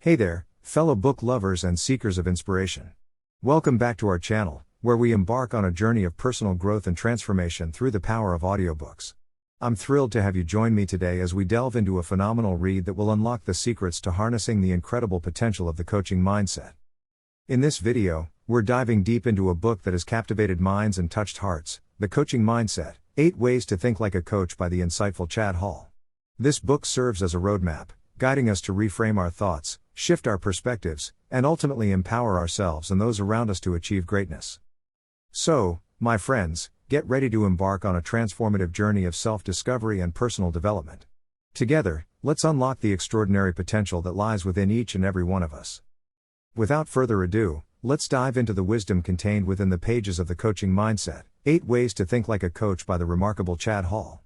Hey there, fellow book lovers and seekers of inspiration. Welcome back to our channel, where we embark on a journey of personal growth and transformation through the power of audiobooks. I'm thrilled to have you join me today as we delve into a phenomenal read that will unlock the secrets to harnessing the incredible potential of the coaching mindset. In this video, we're diving deep into a book that has captivated minds and touched hearts, The Coaching Mindset: 8 Ways to Think Like a Coach by the insightful Chad Hall. This book serves as a roadmap, guiding us to reframe our thoughts, shift our perspectives, and ultimately empower ourselves and those around us to achieve greatness. So, my friends, get ready to embark on a transformative journey of self-discovery and personal development. Together, let's unlock the extraordinary potential that lies within each and every one of us. Without further ado, let's dive into the wisdom contained within the pages of The Coaching Mindset: 8 Ways to Think Like a Coach by the remarkable Chad Hall.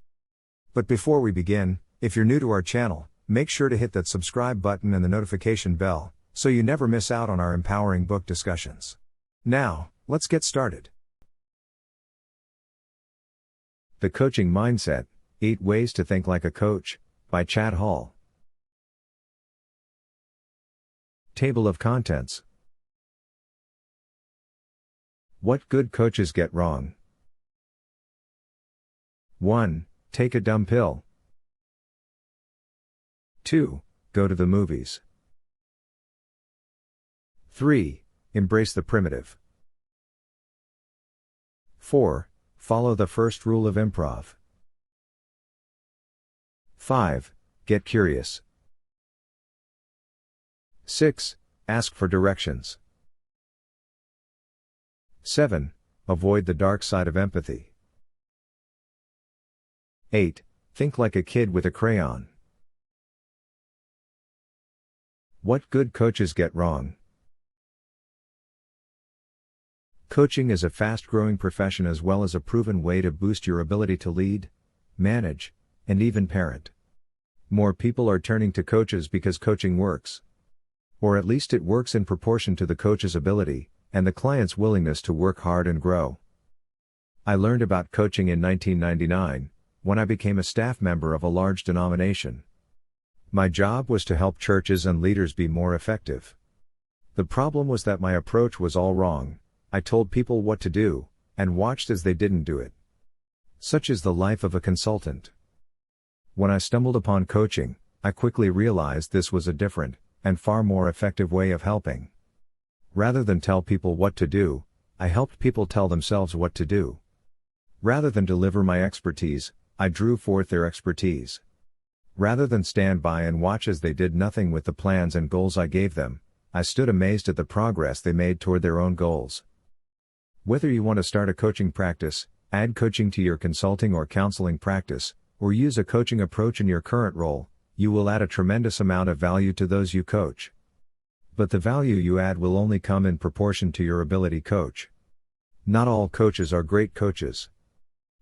But before we begin, if you're new to our channel, make sure to hit that subscribe button and the notification bell, so you never miss out on our empowering book discussions. Now, let's get started. The Coaching Mindset: 8 Ways to Think Like a Coach, by Chad Hall. Table of Contents. What good coaches get wrong. 1. Take a dumb pill. 2. Go to the movies. 3. Embrace the primitive. 4. Follow the first rule of improv. 5. Get curious. 6. Ask for directions. 7. Avoid the dark side of empathy. 8. Think like a kid with a crayon. What good coaches get wrong. Coaching is a fast-growing profession as well as a proven way to boost your ability to lead, manage, and even parent. More people are turning to coaches because coaching works. Or at least it works in proportion to the coach's ability, and the client's willingness to work hard and grow. I learned about coaching in 1999, when I became a staff member of a large denomination. My job was to help churches and leaders be more effective. The problem was that my approach was all wrong. I told people what to do, and watched as they didn't do it. Such is the life of a consultant. When I stumbled upon coaching, I quickly realized this was a different, and far more effective way of helping. Rather than tell people what to do, I helped people tell themselves what to do. Rather than deliver my expertise, I drew forth their expertise. Rather than stand by and watch as they did nothing with the plans and goals I gave them, I stood amazed at the progress they made toward their own goals. Whether you want to start a coaching practice, add coaching to your consulting or counseling practice, or use a coaching approach in your current role, you will add a tremendous amount of value to those you coach. But the value you add will only come in proportion to your ability to coach. Not all coaches are great coaches.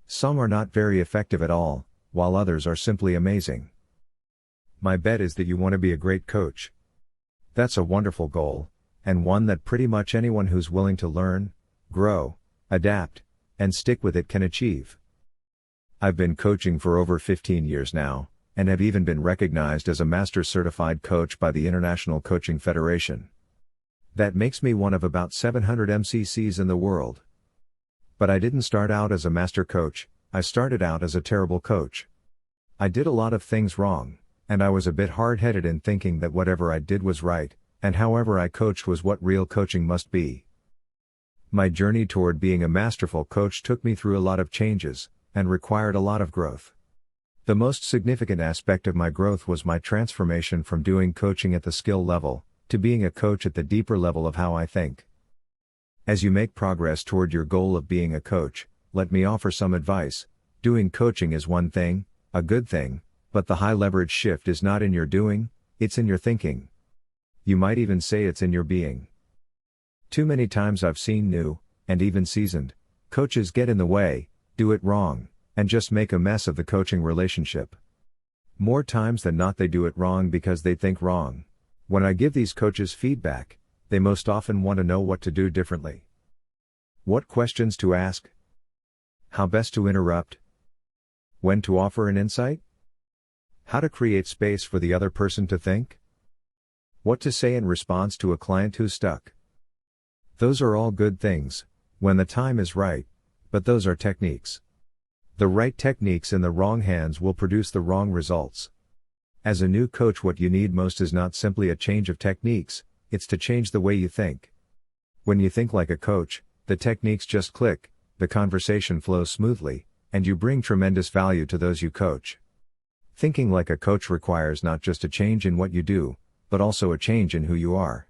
Some are not very effective at all, while others are simply amazing. My bet is that you want to be a great coach. That's a wonderful goal, and one that pretty much anyone who's willing to learn, grow, adapt, and stick with it can achieve. I've been coaching for over 15 years now, and have even been recognized as a Master Certified Coach by the International Coaching Federation. That makes me one of about 700 MCCs in the world. But I didn't start out as a master coach, I started out as a terrible coach. I did a lot of things wrong, and I was a bit hard-headed in thinking that whatever I did was right, and however I coached was what real coaching must be. My journey toward being a masterful coach took me through a lot of changes, and required a lot of growth. The most significant aspect of my growth was my transformation from doing coaching at the skill level, to being a coach at the deeper level of how I think. As you make progress toward your goal of being a coach, let me offer some advice. Doing coaching is one thing, a good thing, but the high leverage shift is not in your doing, it's in your thinking. You might even say it's in your being. Too many times I've seen new, and even seasoned, coaches get in the way, do it wrong, and just make a mess of the coaching relationship. More times than not they do it wrong because they think wrong. When I give these coaches feedback, they most often want to know what to do differently. What questions to ask? How best to interrupt? When to offer an insight? How to create space for the other person to think? What to say in response to a client who's stuck. Those are all good things, when the time is right, but those are techniques. The right techniques in the wrong hands will produce the wrong results. As a new coach, what you need most is not simply a change of techniques, it's to change the way you think. When you think like a coach, the techniques just click, the conversation flows smoothly, and you bring tremendous value to those you coach. Thinking like a coach requires not just a change in what you do, but also a change in who you are.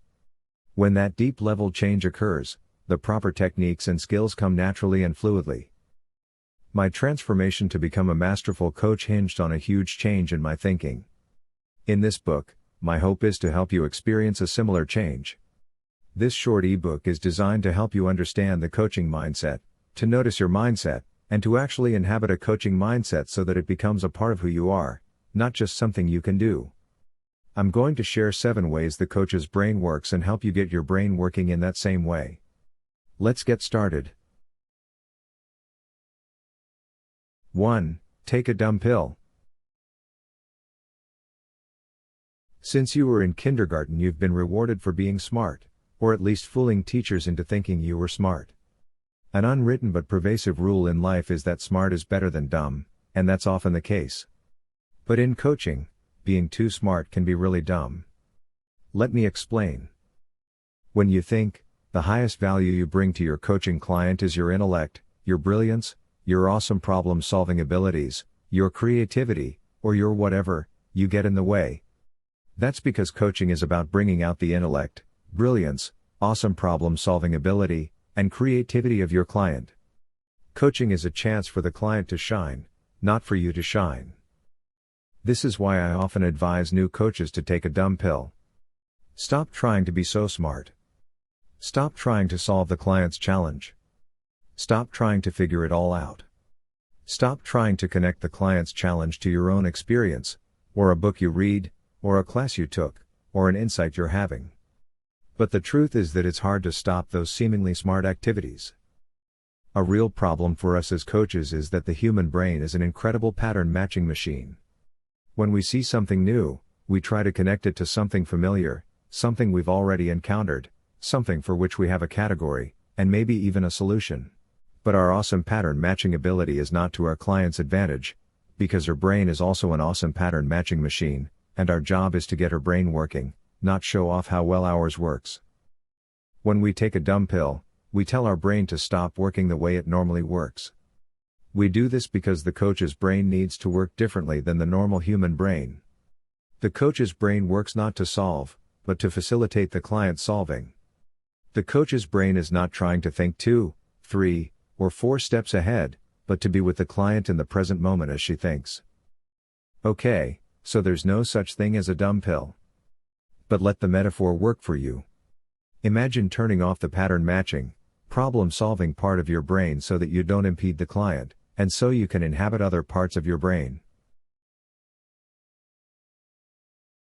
When that deep level change occurs, the proper techniques and skills come naturally and fluidly. My transformation to become a masterful coach hinged on a huge change in my thinking. In this book, my hope is to help you experience a similar change. This short ebook is designed to help you understand the coaching mindset, to notice your mindset, and to actually inhabit a coaching mindset so that it becomes a part of who you are, not just something you can do. I'm going to share 7 ways the coach's brain works and help you get your brain working in that same way. Let's get started. 1. Take a dumb pill. Since you were in kindergarten, you've been rewarded for being smart, or at least fooling teachers into thinking you were smart. An unwritten but pervasive rule in life is that smart is better than dumb, and that's often the case. But in coaching, being too smart can be really dumb. Let me explain. When you think, the highest value you bring to your coaching client is your intellect, your brilliance, your awesome problem-solving abilities, your creativity, or your whatever, you get in the way. That's because coaching is about bringing out the intellect, brilliance, awesome problem-solving ability, and creativity of your client. Coaching is a chance for the client to shine, not for you to shine. This is why I often advise new coaches to take a dumb pill. Stop trying to be so smart. Stop trying to solve the client's challenge. Stop trying to figure it all out. Stop trying to connect the client's challenge to your own experience, or a book you read, or a class you took, or an insight you're having. But the truth is that it's hard to stop those seemingly smart activities. A real problem for us as coaches is that the human brain is an incredible pattern matching machine. When we see something new, we try to connect it to something familiar, something we've already encountered, something for which we have a category, and maybe even a solution. But our awesome pattern matching ability is not to our client's advantage, because her brain is also an awesome pattern matching machine, and our job is to get her brain working, not show off how well ours works. When we take a dumb pill, we tell our brain to stop working the way it normally works. We do this because the coach's brain needs to work differently than the normal human brain. The coach's brain works not to solve, but to facilitate the client solving. The coach's brain is not trying to think 2, 3, or 4 steps ahead, but to be with the client in the present moment as she thinks. Okay, so there's no such thing as a dumb pill. But let the metaphor work for you. Imagine turning off the pattern matching, problem-solving part of your brain so that you don't impede the client, and so you can inhabit other parts of your brain.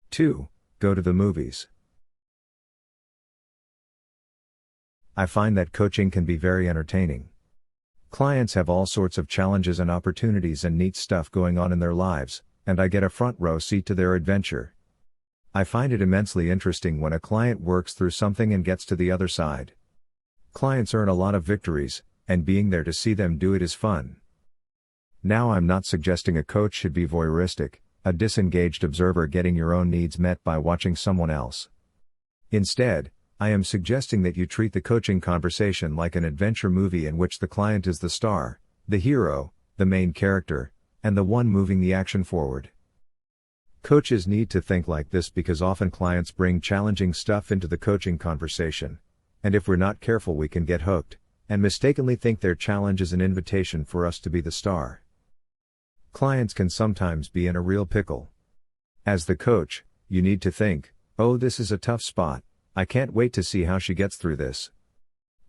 2. Go to the movies. I find that coaching can be very entertaining. Clients have all sorts of challenges and opportunities and neat stuff going on in their lives, and I get a front row seat to their adventure. I find it immensely interesting when a client works through something and gets to the other side. Clients earn a lot of victories, and being there to see them do it is fun. Now, I'm not suggesting a coach should be voyeuristic, a disengaged observer getting your own needs met by watching someone else. Instead, I am suggesting that you treat the coaching conversation like an adventure movie in which the client is the star, the hero, the main character, and the one moving the action forward. Coaches need to think like this because often clients bring challenging stuff into the coaching conversation, and if we're not careful we can get hooked, and mistakenly think their challenge is an invitation for us to be the star. Clients can sometimes be in a real pickle. As the coach, you need to think, oh, this is a tough spot, I can't wait to see how she gets through this.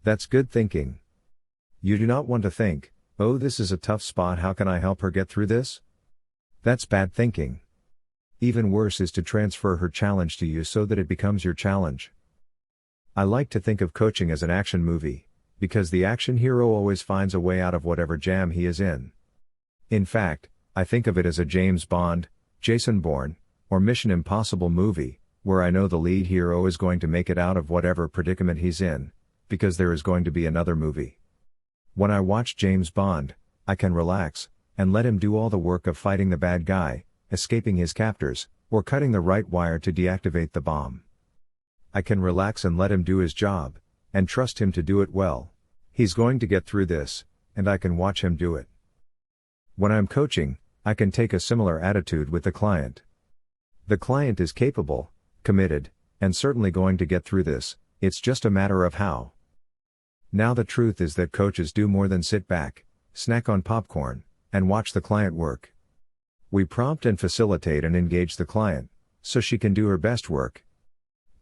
That's good thinking. You do not want to think, oh, this is a tough spot, how can I help her get through this? That's bad thinking. Even worse is to transfer her challenge to you so that it becomes your challenge. I like to think of coaching as an action movie, because the action hero always finds a way out of whatever jam he is in. In fact, I think of it as a James Bond, Jason Bourne, or Mission Impossible movie, where I know the lead hero is going to make it out of whatever predicament he's in, because there is going to be another movie. When I watch James Bond, I can relax, and let him do all the work of fighting the bad guy, escaping his captors, or cutting the right wire to deactivate the bomb. I can relax and let him do his job, and trust him to do it well. He's going to get through this, and I can watch him do it. When I'm coaching, I can take a similar attitude with the client. The client is capable, committed, and certainly going to get through this, it's just a matter of how. Now the truth is that coaches do more than sit back, snack on popcorn, and watch the client work. We prompt and facilitate and engage the client, so she can do her best work.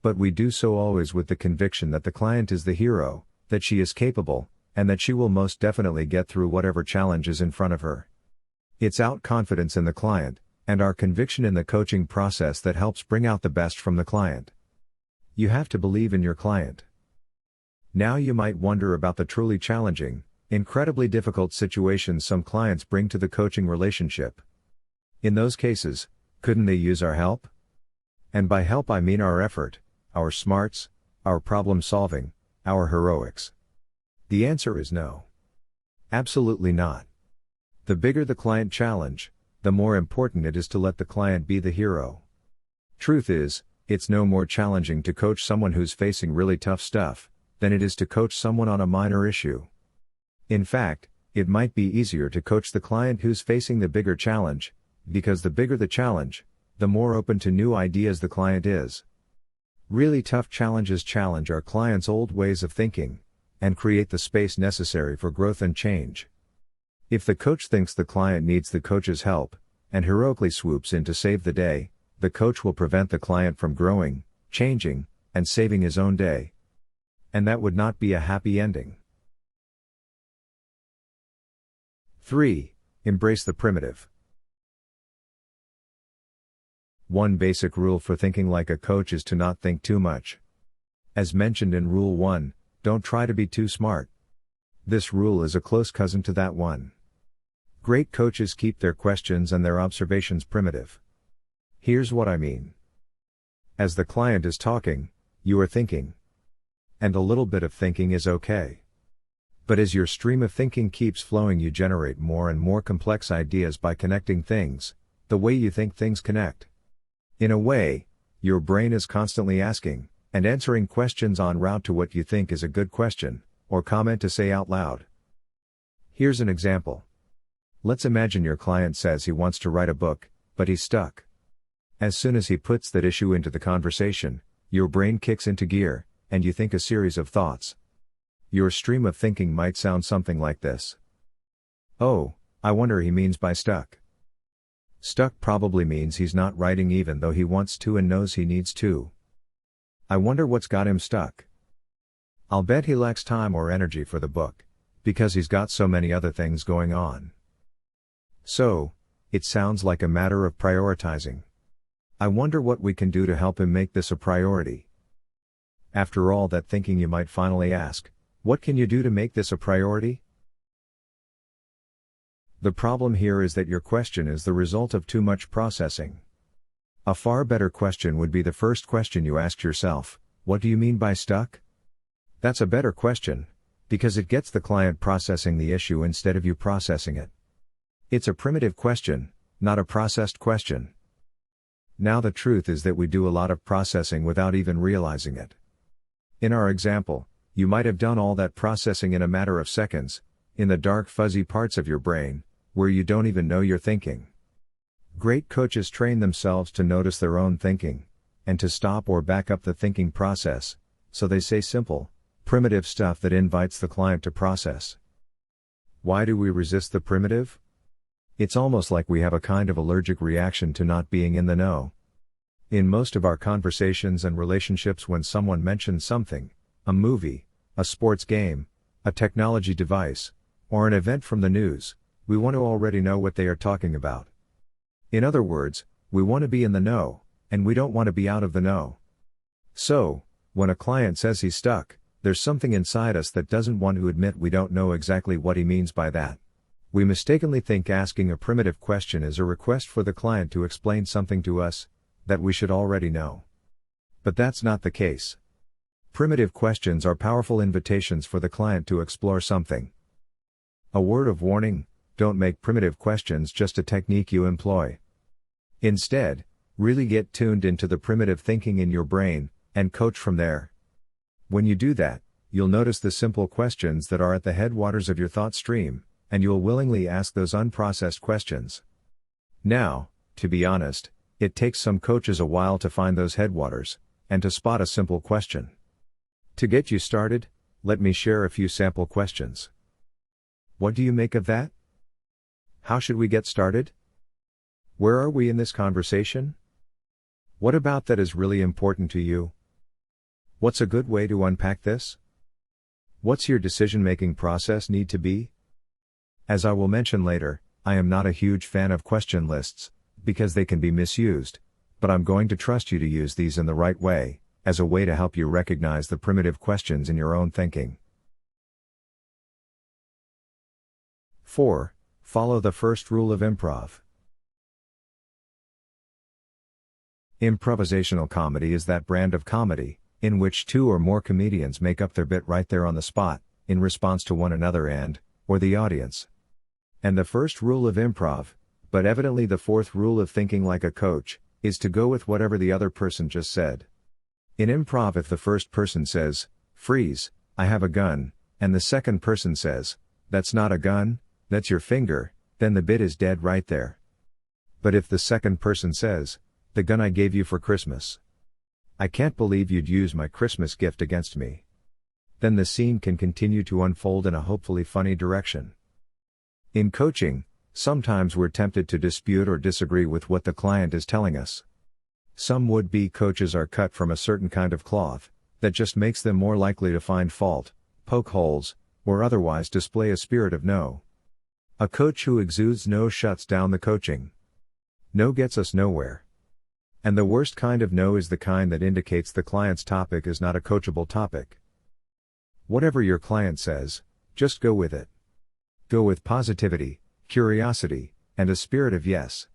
But we do so always with the conviction that the client is the hero, that she is capable, and that she will most definitely get through whatever challenge is in front of her. It's our confidence in the client, and our conviction in the coaching process that helps bring out the best from the client. You have to believe in your client. Now you might wonder about the truly challenging, incredibly difficult situations some clients bring to the coaching relationship. In those cases, couldn't they use our help? And by help I mean our effort, our smarts, our problem solving, our heroics. The answer is no. Absolutely not. The bigger the client challenge, the more important it is to let the client be the hero. Truth is, it's no more challenging to coach someone who's facing really tough stuff, than it is to coach someone on a minor issue. In fact, it might be easier to coach the client who's facing the bigger challenge, because the bigger the challenge, the more open to new ideas the client is. Really tough challenges challenge our clients' old ways of thinking, and create the space necessary for growth and change. If the coach thinks the client needs the coach's help, and heroically swoops in to save the day, the coach will prevent the client from growing, changing, and saving his own day. And that would not be a happy ending. 3. Embrace the primitive. One basic rule for thinking like a coach is to not think too much. As mentioned in Rule 1, don't try to be too smart. This rule is a close cousin to that one. Great coaches keep their questions and their observations primitive. Here's what I mean. As the client is talking, you are thinking. And a little bit of thinking is okay. But as your stream of thinking keeps flowing, you generate more and more complex ideas by connecting things, the way you think things connect. In a way, your brain is constantly asking and answering questions en route to what you think is a good question or comment to say out loud. Here's an example. Let's imagine your client says he wants to write a book, but he's stuck. As soon as he puts that issue into the conversation, your brain kicks into gear, and you think a series of thoughts. Your stream of thinking might sound something like this. Oh, I wonder he means by stuck. Stuck probably means he's not writing even though he wants to and knows he needs to. I wonder what's got him stuck. I'll bet he lacks time or energy for the book, because he's got so many other things going on. So, it sounds like a matter of prioritizing. I wonder what we can do to help him make this a priority. After all that thinking, you might finally ask, what can you do to make this a priority? The problem here is that your question is the result of too much processing. A far better question would be the first question you asked yourself, what do you mean by stuck? That's a better question, because it gets the client processing the issue instead of you processing it. It's a primitive question, not a processed question. Now the truth is that we do a lot of processing without even realizing it. In our example, you might have done all that processing in a matter of seconds, in the dark fuzzy parts of your brain, where you don't even know you're thinking. Great coaches train themselves to notice their own thinking, and to stop or back up the thinking process, so they say simple, primitive stuff that invites the client to process. Why do we resist the primitive? It's almost like we have a kind of allergic reaction to not being in the know. In most of our conversations and relationships, when someone mentions something, a movie, a sports game, a technology device, or an event from the news, we want to already know what they are talking about. In other words, we want to be in the know, and we don't want to be out of the know. So, when a client says he's stuck, there's something inside us that doesn't want to admit we don't know exactly what he means by that. We mistakenly think asking a primitive question is a request for the client to explain something to us that we should already know. But that's not the case. Primitive questions are powerful invitations for the client to explore something. A word of warning: don't make primitive questions just a technique you employ. Instead, really get tuned into the primitive thinking in your brain, and coach from there. When you do that, you'll notice the simple questions that are at the headwaters of your thought stream, and you'll willingly ask those unprocessed questions. Now, to be honest, it takes some coaches a while to find those headwaters, and to spot a simple question. To get you started, let me share a few sample questions. What do you make of that? How should we get started? Where are we in this conversation? What about that is really important to you? What's a good way to unpack this? What's your decision-making process need to be? As I will mention later, I am not a huge fan of question lists, because they can be misused, but I'm going to trust you to use these in the right way, as a way to help you recognize the primitive questions in your own thinking. 4. Follow the first rule of improv. Improvisational comedy is that brand of comedy, in which two or more comedians make up their bit right there on the spot, in response to one another or the audience. And the first rule of improv, but evidently the fourth rule of thinking like a coach, is to go with whatever the other person just said. In improv, if the first person says, "Freeze, I have a gun," and the second person says, "That's not a gun, that's your finger," then the bit is dead right there. But if the second person says, "The gun I gave you for Christmas. I can't believe you'd use my Christmas gift against me," then the scene can continue to unfold in a hopefully funny direction. In coaching, sometimes we're tempted to dispute or disagree with what the client is telling us. Some would-be coaches are cut from a certain kind of cloth, that just makes them more likely to find fault, poke holes, or otherwise display a spirit of no. A coach who exudes no shuts down the coaching. No gets us nowhere. And the worst kind of no is the kind that indicates the client's topic is not a coachable topic. Whatever your client says, just go with it. Go with positivity, curiosity, and a spirit of yes.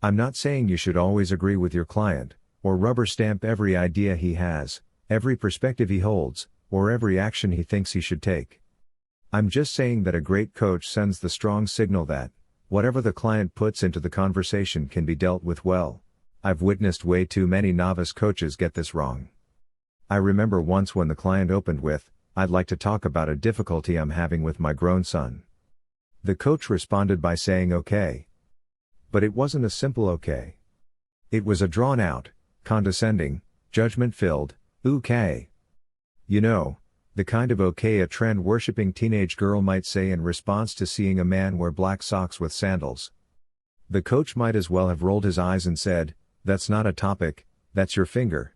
I'm not saying you should always agree with your client, or rubber stamp every idea he has, every perspective he holds, or every action he thinks he should take. I'm just saying that a great coach sends the strong signal that, whatever the client puts into the conversation can be dealt with well. I've witnessed way too many novice coaches get this wrong. I remember once when the client opened with, "I'd like to talk about a difficulty I'm having with my grown son." The coach responded by saying okay. But it wasn't a simple okay. It was a drawn-out, condescending, judgment-filled, okay. You know, the kind of okay a trend-worshipping teenage girl might say in response to seeing a man wear black socks with sandals. The coach might as well have rolled his eyes and said, "That's not a topic, that's your finger."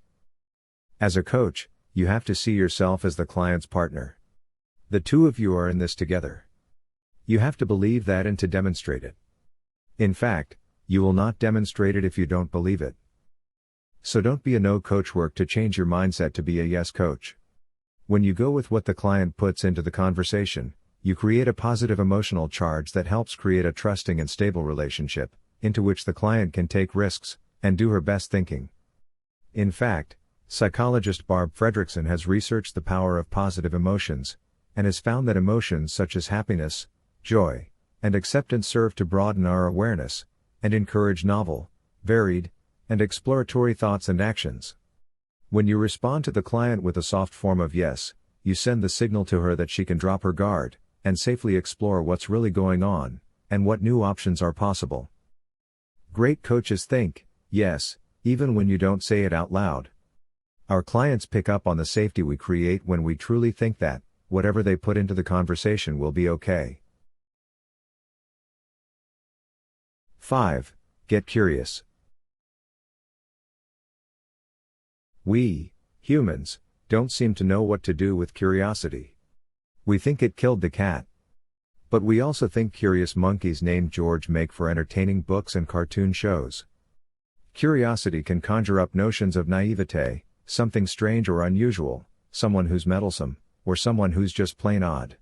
As a coach, you have to see yourself as the client's partner. The two of you are in this together. You have to believe that and to demonstrate it. In fact, you will not demonstrate it if you don't believe it. So don't be a no coach, work to change your mindset to be a yes coach. When you go with what the client puts into the conversation, you create a positive emotional charge that helps create a trusting and stable relationship, into which the client can take risks, and do her best thinking. In fact, psychologist Barb Fredrickson has researched the power of positive emotions, and has found that emotions such as happiness, joy, and acceptance serve to broaden our awareness, and encourage novel, varied, and exploratory thoughts and actions. When you respond to the client with a soft form of yes, you send the signal to her that she can drop her guard, and safely explore what's really going on, and what new options are possible. Great coaches think, yes, even when you don't say it out loud. Our clients pick up on the safety we create when we truly think that, whatever they put into the conversation will be okay. 5. Get curious. We, humans, don't seem to know what to do with curiosity. We think it killed the cat. But we also think curious monkeys named George make for entertaining books and cartoon shows. Curiosity can conjure up notions of naivete, something strange or unusual, someone who's meddlesome, or someone who's just plain odd.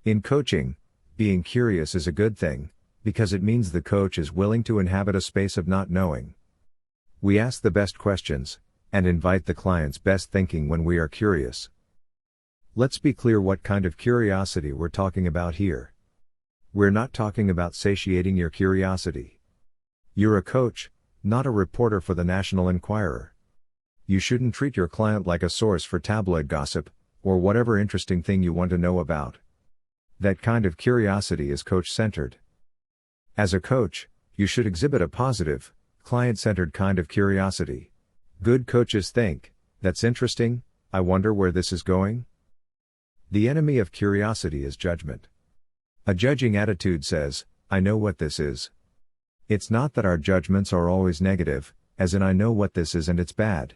In coaching, being curious is a good thing, because it means the coach is willing to inhabit a space of not knowing. We ask the best questions, and invite the client's best thinking when we are curious. Let's be clear what kind of curiosity we're talking about here. We're not talking about satiating your curiosity. You're a coach, not a reporter for the National Enquirer. You shouldn't treat your client like a source for tabloid gossip, or whatever interesting thing you want to know about. That kind of curiosity is coach-centered. As a coach, you should exhibit a positive, client-centered kind of curiosity. Good coaches think, "That's interesting, I wonder where this is going?" The enemy of curiosity is judgment. A judging attitude says, "I know what this is." It's not that our judgments are always negative, as in I know what this is and it's bad.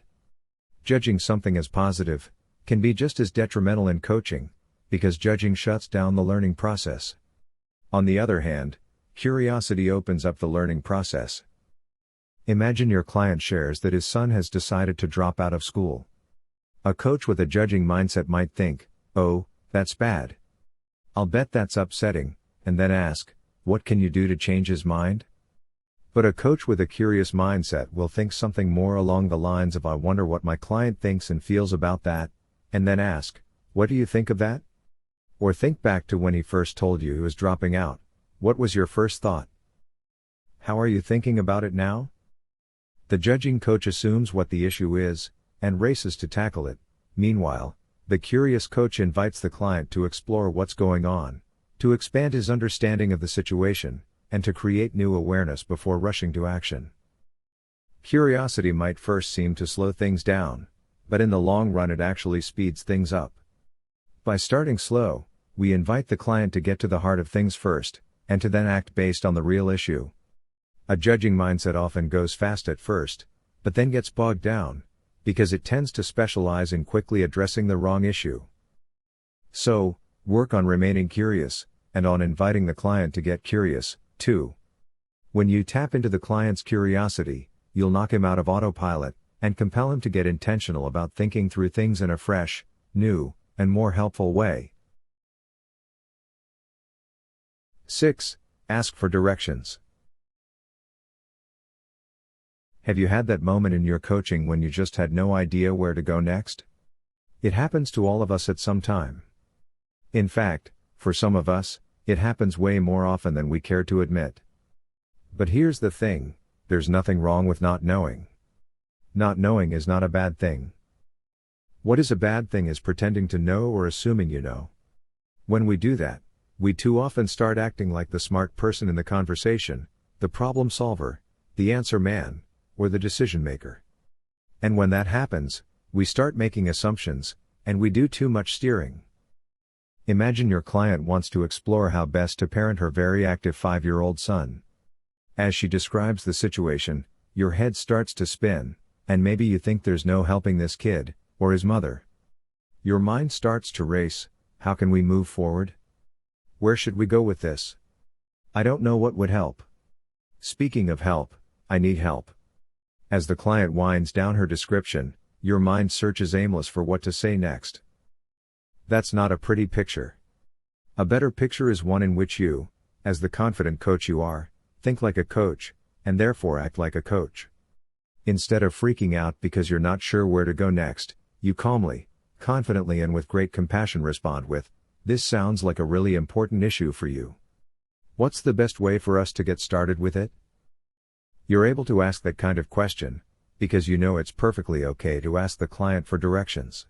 Judging something as positive can be just as detrimental in coaching, because judging shuts down the learning process. On the other hand, curiosity opens up the learning process. Imagine your client shares that his son has decided to drop out of school. A coach with a judging mindset might think, "Oh, that's bad. I'll bet that's upsetting," and then ask, "What can you do to change his mind?" But a coach with a curious mindset will think something more along the lines of, "I wonder what my client thinks and feels about that," and then ask, "What do you think of that?" Or think back to when he first told you he was dropping out. What was your first thought? How are you thinking about it now? The judging coach assumes what the issue is, and races to tackle it. Meanwhile, the curious coach invites the client to explore what's going on, to expand his understanding of the situation, and to create new awareness before rushing to action. Curiosity might first seem to slow things down, but in the long run it actually speeds things up. By starting slow, we invite the client to get to the heart of things first, and to then act based on the real issue. A judging mindset often goes fast at first, but then gets bogged down, because it tends to specialize in quickly addressing the wrong issue. So, work on remaining curious, and on inviting the client to get curious, too. When you tap into the client's curiosity, you'll knock him out of autopilot, and compel him to get intentional about thinking through things in a fresh, new, and more helpful way. 6. Ask for directions. Have you had that moment in your coaching when you just had no idea where to go next? It happens to all of us at some time. In fact, for some of us, it happens way more often than we care to admit. But here's the thing, there's nothing wrong with not knowing. Not knowing is not a bad thing. What is a bad thing is pretending to know or assuming you know. When we do that, we too often start acting like the smart person in the conversation, the problem solver, the answer man, or the decision maker. And when that happens, we start making assumptions, and we do too much steering. Imagine your client wants to explore how best to parent her very active 5-year-old son. As she describes the situation, your head starts to spin, and maybe you think there's no helping this kid, or his mother. Your mind starts to race. How can we move forward? Where should we go with this? I don't know what would help. Speaking of help, I need help. As the client winds down her description, your mind searches aimless for what to say next. That's not a pretty picture. A better picture is one in which you, as the confident coach you are, think like a coach, and therefore act like a coach. Instead of freaking out because you're not sure where to go next, you calmly, confidently and with great compassion respond with, "This sounds like a really important issue for you. What's the best way for us to get started with it?" You're able to ask that kind of question, because you know it's perfectly okay to ask the client for directions.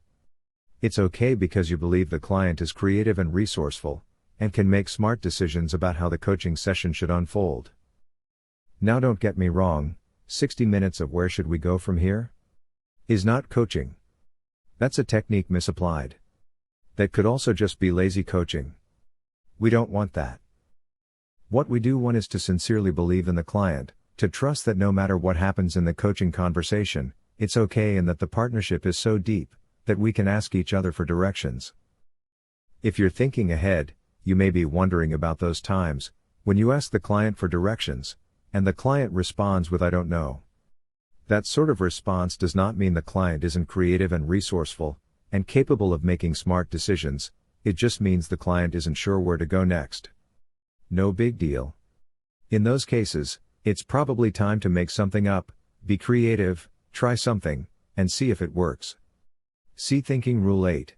It's okay because you believe the client is creative and resourceful, and can make smart decisions about how the coaching session should unfold. Now don't get me wrong, 60 minutes of "where should we go from here?" is not coaching. That's a technique misapplied. That could also just be lazy coaching. We don't want that. What we do want is to sincerely believe in the client, to trust that no matter what happens in the coaching conversation, it's okay and that the partnership is so deep that we can ask each other for directions. If you're thinking ahead, you may be wondering about those times when you ask the client for directions, and the client responds with "I don't know." That sort of response does not mean the client isn't creative and resourceful, and capable of making smart decisions, it just means the client isn't sure where to go next. No big deal. In those cases, it's probably time to make something up, be creative, try something, and see if it works. See Thinking Rule 8.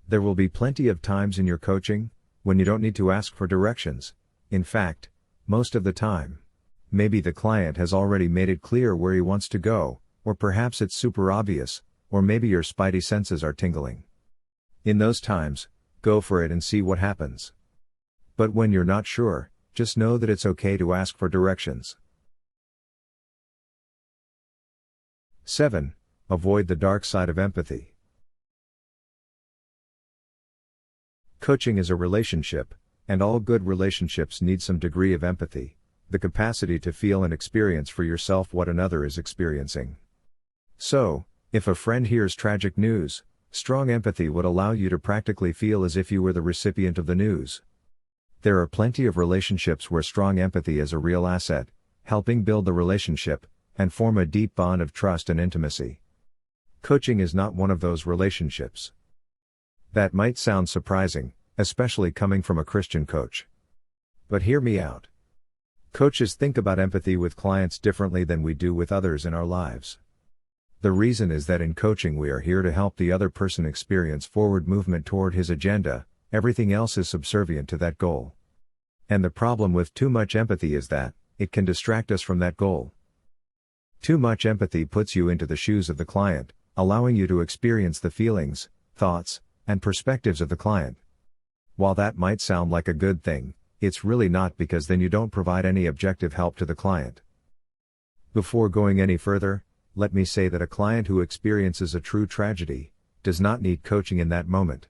There will be plenty of times in your coaching when you don't need to ask for directions. In fact, most of the time. Maybe the client has already made it clear where he wants to go, or perhaps it's super obvious, or maybe your spidey senses are tingling. In those times, go for it and see what happens. But when you're not sure, just know that it's okay to ask for directions. 7. Avoid the dark side of empathy. Coaching is a relationship, and all good relationships need some degree of empathy, the capacity to feel and experience for yourself what another is experiencing. So, if a friend hears tragic news, strong empathy would allow you to practically feel as if you were the recipient of the news. There are plenty of relationships where strong empathy is a real asset, helping build the relationship and form a deep bond of trust and intimacy. Coaching is not one of those relationships. That might sound surprising, especially coming from a Christian coach. But hear me out. Coaches think about empathy with clients differently than we do with others in our lives. The reason is that in coaching we are here to help the other person experience forward movement toward his agenda, everything else is subservient to that goal. And the problem with too much empathy is that it can distract us from that goal. Too much empathy puts you into the shoes of the client, allowing you to experience the feelings, thoughts, and perspectives of the client. While that might sound like a good thing, it's really not, because then you don't provide any objective help to the client. Before going any further, let me say that a client who experiences a true tragedy does not need coaching in that moment.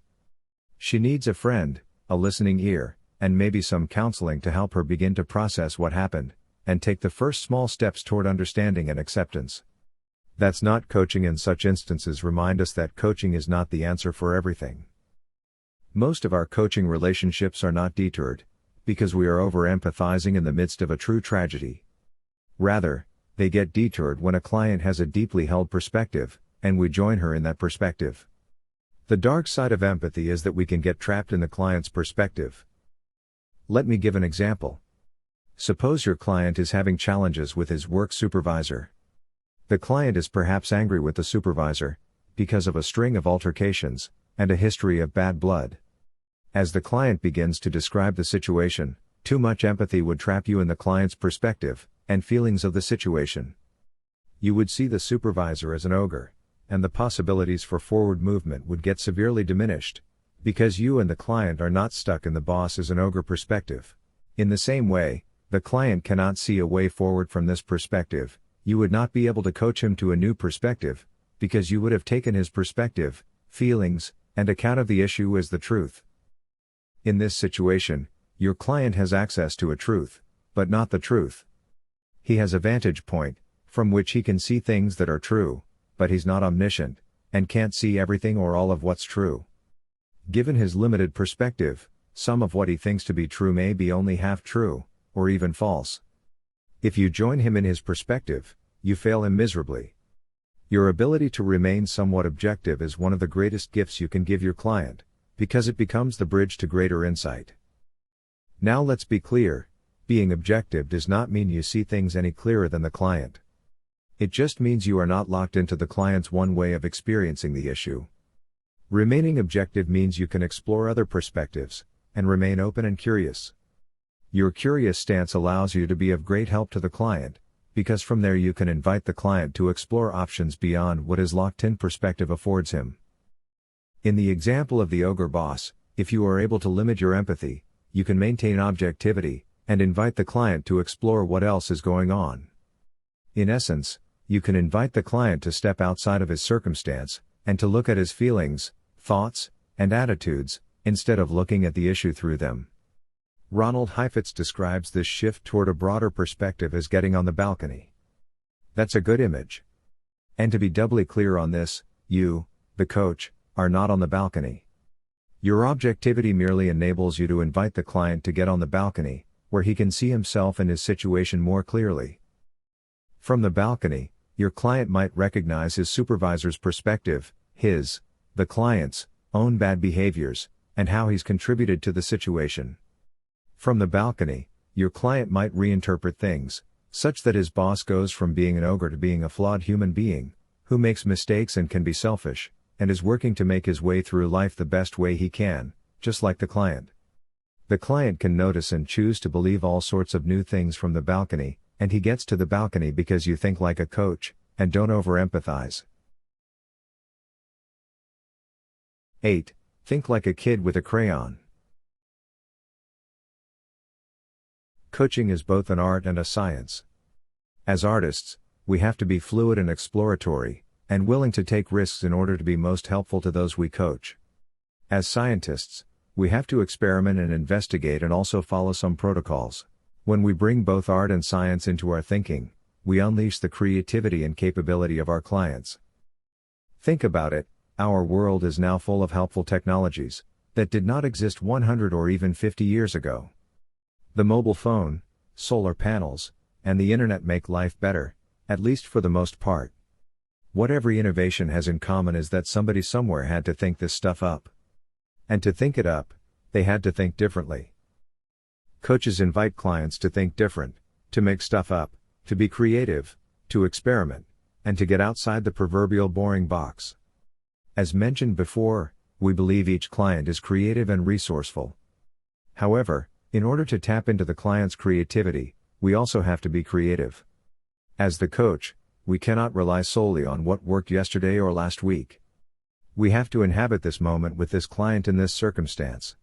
She needs a friend, a listening ear, and maybe some counseling to help her begin to process what happened and take the first small steps toward understanding and acceptance. That's not coaching. In such instances, remind us that coaching is not the answer for everything. Most of our coaching relationships are not deterred because we are over-empathizing in the midst of a true tragedy. Rather, they get deterred when a client has a deeply held perspective, and we join her in that perspective. The dark side of empathy is that we can get trapped in the client's perspective. Let me give an example. Suppose your client is having challenges with his work supervisor. The client is perhaps angry with the supervisor because of a string of altercations and a history of bad blood. As the client begins to describe the situation, too much empathy would trap you in the client's perspective and feelings of the situation. You would see the supervisor as an ogre, and the possibilities for forward movement would get severely diminished, because you and the client are not stuck in the boss as an ogre perspective. In the same way, the client cannot see a way forward from this perspective. You would not be able to coach him to a new perspective, because you would have taken his perspective, feelings, and account of the issue as the truth. In this situation, your client has access to a truth, but not the truth. He has a vantage point from which he can see things that are true, but he's not omniscient, and can't see everything or all of what's true. Given his limited perspective, some of what he thinks to be true may be only half true, or even false. If you join him in his perspective, you fail him miserably. Your ability to remain somewhat objective is one of the greatest gifts you can give your client, because it becomes the bridge to greater insight. Now let's be clear, being objective does not mean you see things any clearer than the client. It just means you are not locked into the client's one way of experiencing the issue. Remaining objective means you can explore other perspectives, and remain open and curious. Your curious stance allows you to be of great help to the client, because from there you can invite the client to explore options beyond what his locked-in perspective affords him. In the example of the ogre boss, if you are able to limit your empathy, you can maintain objectivity, and invite the client to explore what else is going on. In essence, you can invite the client to step outside of his circumstance, and to look at his feelings, thoughts, and attitudes, instead of looking at the issue through them. Ronald Heifetz describes this shift toward a broader perspective as getting on the balcony. That's a good image. And to be doubly clear on this, you, the coach, are not on the balcony. Your objectivity merely enables you to invite the client to get on the balcony, where he can see himself and his situation more clearly. From the balcony, your client might recognize his supervisor's perspective, the client's, own bad behaviors, and how he's contributed to the situation. From the balcony, your client might reinterpret things, such that his boss goes from being an ogre to being a flawed human being, who makes mistakes and can be selfish, and is working to make his way through life the best way he can, just like the client. The client can notice and choose to believe all sorts of new things from the balcony, and he gets to the balcony because you think like a coach, and don't over-empathize. 8. Think like a kid with a crayon. Coaching is both an art and a science. As artists, we have to be fluid and exploratory, and willing to take risks in order to be most helpful to those we coach. As scientists, we have to experiment and investigate and also follow some protocols. When we bring both art and science into our thinking, we unleash the creativity and capability of our clients. Think about it, our world is now full of helpful technologies that did not exist 100 or even 50 years ago. The mobile phone, solar panels, and the internet make life better, at least for the most part. What every innovation has in common is that somebody somewhere had to think this stuff up. And to think it up, they had to think differently. Coaches invite clients to think different, to make stuff up, to be creative, to experiment, and to get outside the proverbial boring box. As mentioned before, we believe each client is creative and resourceful. However, in order to tap into the client's creativity, we also have to be creative. As the coach, we cannot rely solely on what worked yesterday or last week. We have to inhabit this moment with this client in this circumstance.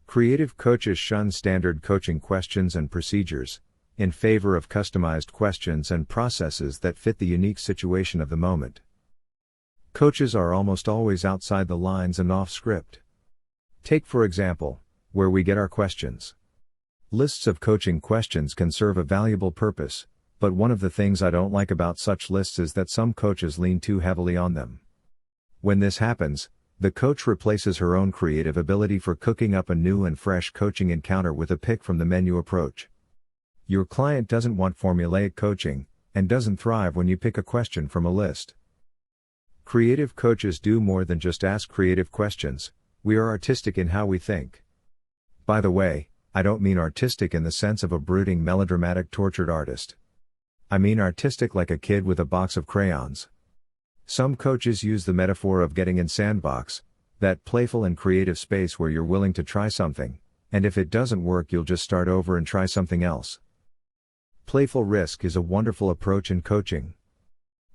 Creative coaches shun standard coaching questions and procedures, in favor of customized questions and processes that fit the unique situation of the moment. Coaches are almost always outside the lines and off script. Take for example, where we get our questions. Lists of coaching questions can serve a valuable purpose, but one of the things I don't like about such lists is that some coaches lean too heavily on them. When this happens, the coach replaces her own creative ability for cooking up a new and fresh coaching encounter with a pick from the menu approach. Your client doesn't want formulaic coaching, and doesn't thrive when you pick a question from a list. Creative coaches do more than just ask creative questions, we are artistic in how we think. By the way, I don't mean artistic in the sense of a brooding melodramatic tortured artist. I mean artistic like a kid with a box of crayons. Some coaches use the metaphor of getting in sandbox, that playful and creative space where you're willing to try something, and if it doesn't work you'll just start over and try something else. Playful risk is a wonderful approach in coaching.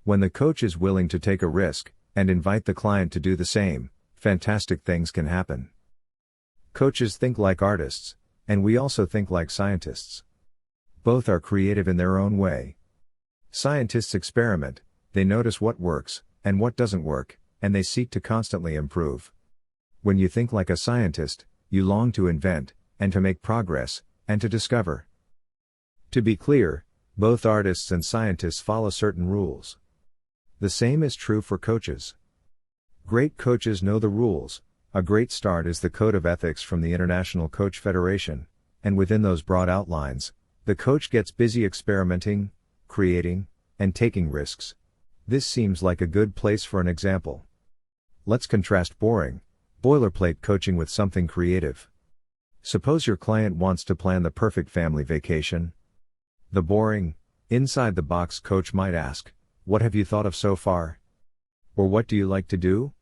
When the coach is willing to take a risk, and invite the client to do the same, fantastic things can happen. Coaches think like artists, and we also think like scientists. Both are creative in their own way. Scientists experiment, they notice what works, and what doesn't work, and they seek to constantly improve. When you think like a scientist, you long to invent, and to make progress, and to discover. To be clear, both artists and scientists follow certain rules. The same is true for coaches. Great coaches know the rules. A great start is the Code of Ethics from the International Coach Federation, and within those broad outlines, the coach gets busy experimenting, creating, and taking risks. This seems like a good place for an example. Let's contrast boring, boilerplate coaching with something creative. Suppose your client wants to plan the perfect family vacation. The boring, inside-the-box coach might ask, "What have you thought of so far?" Or "What do you like to do?"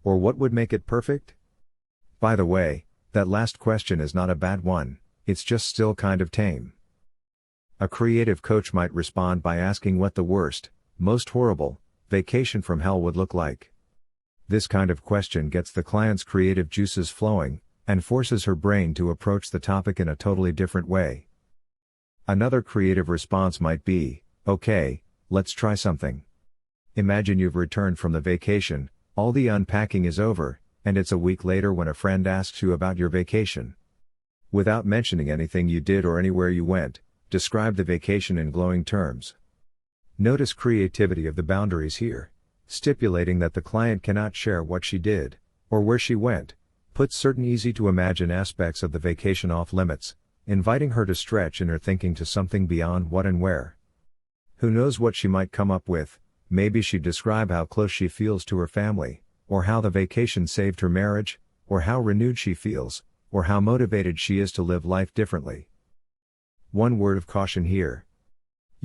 Or "What would make it perfect?" By the way, that last question is not a bad one, it's just still kind of tame. A creative coach might respond by asking what the worst, most horrible, vacation from hell would look like. This kind of question gets the client's creative juices flowing, and forces her brain to approach the topic in a totally different way. Another creative response might be, "Okay, let's try something." Imagine you've returned from the vacation, all the unpacking is over, and it's a week later when a friend asks you about your vacation. Without mentioning anything you did or anywhere you went, describe the vacation in glowing terms. Notice creativity of the boundaries here, stipulating that the client cannot share what she did, or where she went, puts certain easy-to-imagine aspects of the vacation off limits, inviting her to stretch in her thinking to something beyond what and where. Who knows what she might come up with? Maybe she'd describe how close she feels to her family, or how the vacation saved her marriage, or how renewed she feels, or how motivated she is to live life differently. One word of caution here.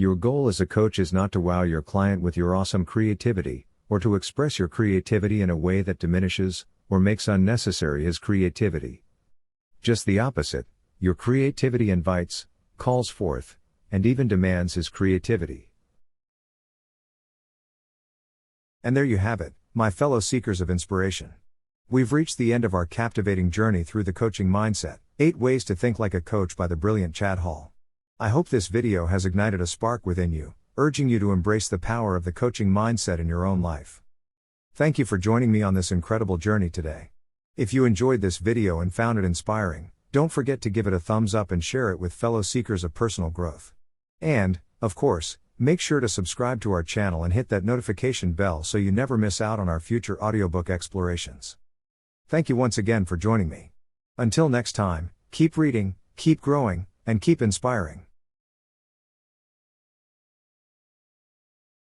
Your goal as a coach is not to wow your client with your awesome creativity, or to express your creativity in a way that diminishes, or makes unnecessary his creativity. Just the opposite, your creativity invites, calls forth, and even demands his creativity. And there you have it, my fellow seekers of inspiration. We've reached the end of our captivating journey through the coaching mindset, 8 Ways to Think Like a Coach by the brilliant Chad Hall. I hope this video has ignited a spark within you, urging you to embrace the power of the coaching mindset in your own life. Thank you for joining me on this incredible journey today. If you enjoyed this video and found it inspiring, don't forget to give it a thumbs up and share it with fellow seekers of personal growth. And, of course, make sure to subscribe to our channel and hit that notification bell so you never miss out on our future audiobook explorations. Thank you once again for joining me. Until next time, keep reading, keep growing, and keep inspiring.